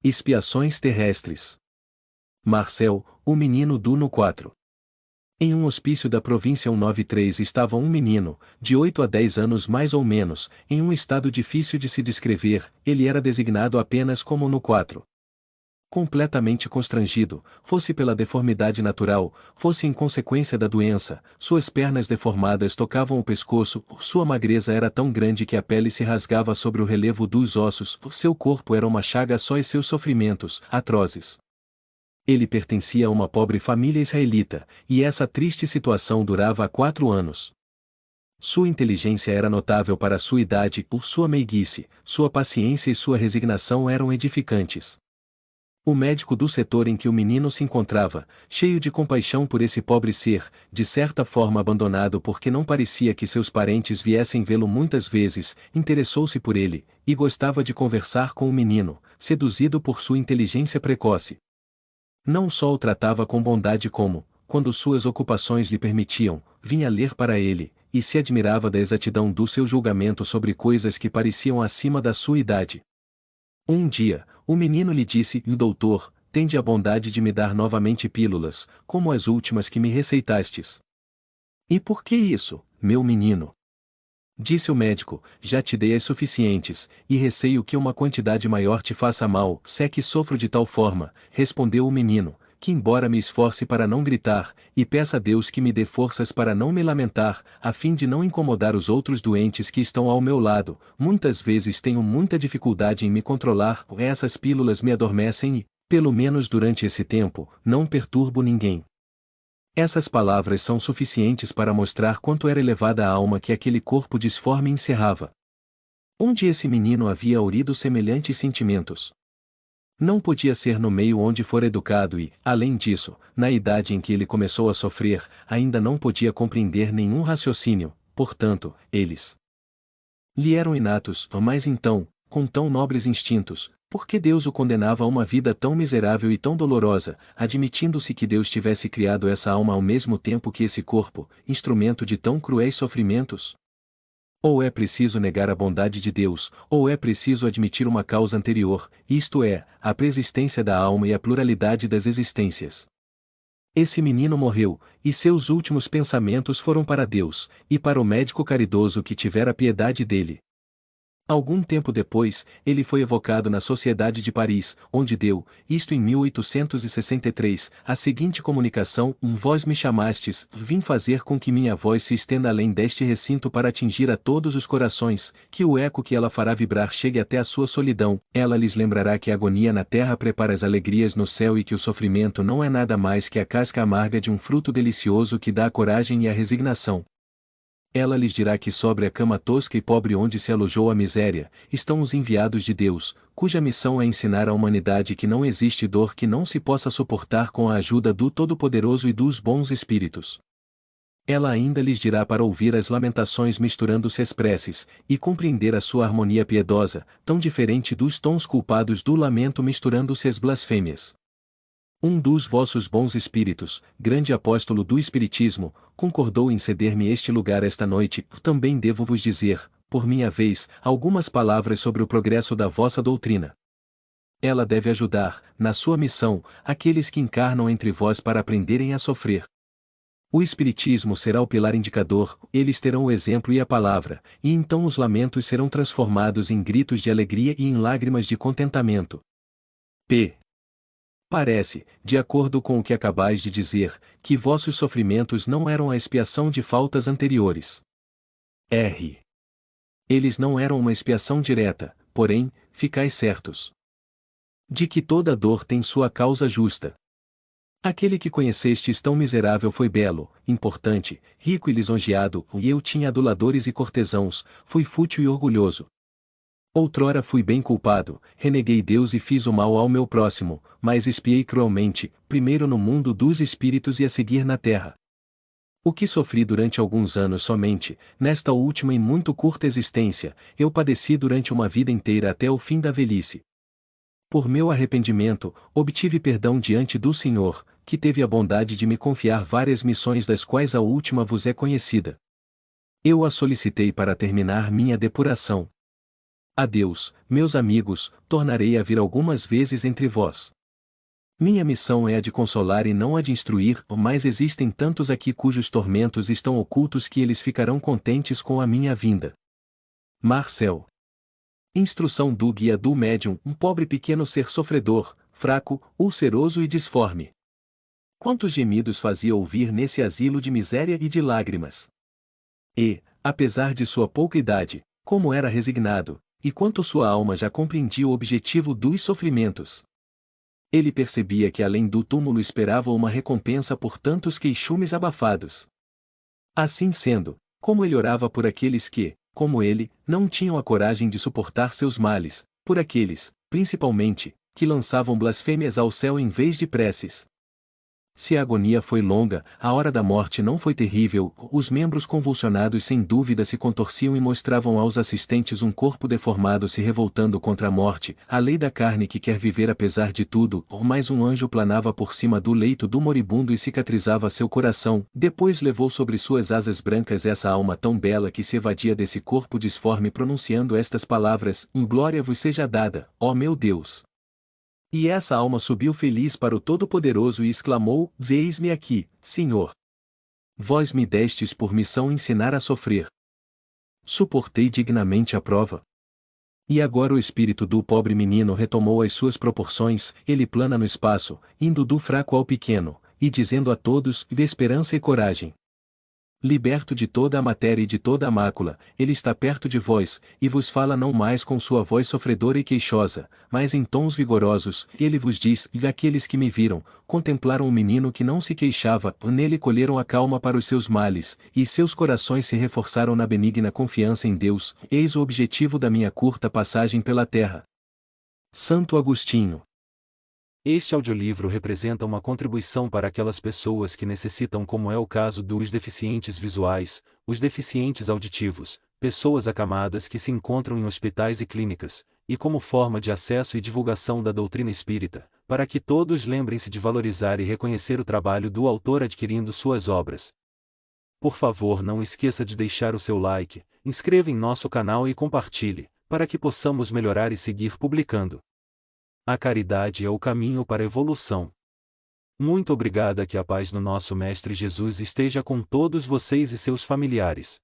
Expiações terrestres. Marcel, o menino do no 4. Em um hospício da província 193 estava um menino, de 8 a 10 anos mais ou menos, em um estado difícil de se descrever. Ele era designado apenas como no 4. Completamente constrangido, fosse pela deformidade natural, fosse em consequência da doença, suas pernas deformadas tocavam o pescoço, sua magreza era tão grande que a pele se rasgava sobre o relevo dos ossos, seu corpo era uma chaga só e seus sofrimentos, atrozes. Ele pertencia a uma pobre família israelita, e essa triste situação durava há 4 anos. Sua inteligência era notável para sua idade, sua meiguice, sua paciência e sua resignação eram edificantes. O médico do setor em que o menino se encontrava, cheio de compaixão por esse pobre ser, de certa forma abandonado porque não parecia que seus parentes viessem vê-lo muitas vezes, interessou-se por ele, e gostava de conversar com o menino, seduzido por sua inteligência precoce. Não só o tratava com bondade como, quando suas ocupações lhe permitiam, vinha ler para ele, e se admirava da exatidão do seu julgamento sobre coisas que pareciam acima da sua idade. Um dia, o menino lhe disse: Doutor, tende a bondade de me dar novamente pílulas, como as últimas que me receitastes. E por que isso, meu menino? Disse o médico: Já te dei as suficientes, e receio que uma quantidade maior te faça mal. Se é que sofro de tal forma, respondeu o menino, que embora me esforce para não gritar, e peça a Deus que me dê forças para não me lamentar, a fim de não incomodar os outros doentes que estão ao meu lado, muitas vezes tenho muita dificuldade em me controlar, essas pílulas me adormecem e, pelo menos durante esse tempo, não perturbo ninguém. Essas palavras são suficientes para mostrar quanto era elevada a alma que aquele corpo disforme encerrava. Onde esse menino havia aurido semelhantes sentimentos? Não podia ser no meio onde fora educado e, além disso, na idade em que ele começou a sofrer, ainda não podia compreender nenhum raciocínio, portanto, eles lhe eram inatos, mas então, com tão nobres instintos, por que Deus o condenava a uma vida tão miserável e tão dolorosa, admitindo-se que Deus tivesse criado essa alma ao mesmo tempo que esse corpo, instrumento de tão cruéis sofrimentos? Ou é preciso negar a bondade de Deus, ou é preciso admitir uma causa anterior, isto é, a preexistência da alma e a pluralidade das existências. Esse menino morreu, e seus últimos pensamentos foram para Deus, e para o médico caridoso que tivera piedade dele. Algum tempo depois, ele foi evocado na Sociedade de Paris, onde deu, isto em 1863, a seguinte comunicação: Vós me chamastes, vim fazer com que minha voz se estenda além deste recinto para atingir a todos os corações, que o eco que ela fará vibrar chegue até a sua solidão, ela lhes lembrará que a agonia na terra prepara as alegrias no céu e que o sofrimento não é nada mais que a casca amarga de um fruto delicioso que dá a coragem e a resignação. Ela lhes dirá que sobre a cama tosca e pobre onde se alojou a miséria, estão os enviados de Deus, cuja missão é ensinar à humanidade que não existe dor que não se possa suportar com a ajuda do Todo-Poderoso e dos bons espíritos. Ela ainda lhes dirá para ouvir as lamentações misturando-se às preces, e compreender a sua harmonia piedosa, tão diferente dos tons culpados do lamento misturando-se às blasfêmias. Um dos vossos bons espíritos, grande apóstolo do Espiritismo, concordou em ceder-me este lugar esta noite. Também devo vos dizer, por minha vez, algumas palavras sobre o progresso da vossa doutrina. Ela deve ajudar, na sua missão, aqueles que encarnam entre vós para aprenderem a sofrer. O Espiritismo será o pilar indicador, eles terão o exemplo e a palavra, e então os lamentos serão transformados em gritos de alegria e em lágrimas de contentamento. P. Parece, de acordo com o que acabais de dizer, que vossos sofrimentos não eram a expiação de faltas anteriores. R. Eles não eram uma expiação direta, porém, ficais certos de que toda dor tem sua causa justa. Aquele que conhecestes tão miserável foi belo, importante, rico e lisonjeado, e eu tinha aduladores e cortesãos, fui fútil e orgulhoso. Outrora fui bem culpado, reneguei Deus e fiz o mal ao meu próximo, mas expiei cruelmente, primeiro no mundo dos espíritos e a seguir na terra. O que sofri durante alguns anos somente, nesta última e muito curta existência, eu padeci durante uma vida inteira até o fim da velhice. Por meu arrependimento, obtive perdão diante do Senhor, que teve a bondade de me confiar várias missões das quais a última vos é conhecida. Eu a solicitei para terminar minha depuração. Adeus, meus amigos, tornarei a vir algumas vezes entre vós. Minha missão é a de consolar e não a de instruir, mas existem tantos aqui cujos tormentos estão ocultos que eles ficarão contentes com a minha vinda. Marcel. Instrução do guia do médium, um pobre pequeno ser sofredor, fraco, ulceroso e disforme. Quantos gemidos fazia ouvir nesse asilo de miséria e de lágrimas? E, apesar de sua pouca idade, como era resignado, e quanto sua alma já compreendia o objetivo dos sofrimentos. Ele percebia que além do túmulo esperava uma recompensa por tantos queixumes abafados. Assim sendo, como ele orava por aqueles que, como ele, não tinham a coragem de suportar seus males, por aqueles, principalmente, que lançavam blasfêmias ao céu em vez de preces. Se a agonia foi longa, a hora da morte não foi terrível, os membros convulsionados sem dúvida se contorciam e mostravam aos assistentes um corpo deformado se revoltando contra a morte, a lei da carne que quer viver apesar de tudo, mas um anjo planava por cima do leito do moribundo e cicatrizava seu coração, depois levou sobre suas asas brancas essa alma tão bela que se evadia desse corpo disforme pronunciando estas palavras, glória vos seja dada, ó meu Deus. E essa alma subiu feliz para o Todo-Poderoso e exclamou, eis-me aqui, Senhor. Vós me destes por missão ensinar a sofrer. Suportei dignamente a prova. E agora o espírito do pobre menino retomou as suas proporções, ele plana no espaço, indo do fraco ao pequeno, e dizendo a todos, esperança e coragem. Liberto de toda a matéria e de toda a mácula, ele está perto de vós, e vos fala não mais com sua voz sofredora e queixosa, mas em tons vigorosos, ele vos diz, e aqueles que me viram, contemplaram o menino que não se queixava, nele colheram a calma para os seus males, e seus corações se reforçaram na benigna confiança em Deus, eis o objetivo da minha curta passagem pela terra. Santo Agostinho. Este audiolivro representa uma contribuição para aquelas pessoas que necessitam, como é o caso dos deficientes visuais, os deficientes auditivos, pessoas acamadas que se encontram em hospitais e clínicas, e como forma de acesso e divulgação da doutrina espírita, para que todos lembrem-se de valorizar e reconhecer o trabalho do autor adquirindo suas obras. Por favor, não esqueça de deixar o seu like, inscreva em nosso canal e compartilhe, para que possamos melhorar e seguir publicando. A caridade é o caminho para a evolução. Muito obrigada, que a paz do nosso Mestre Jesus esteja com todos vocês e seus familiares.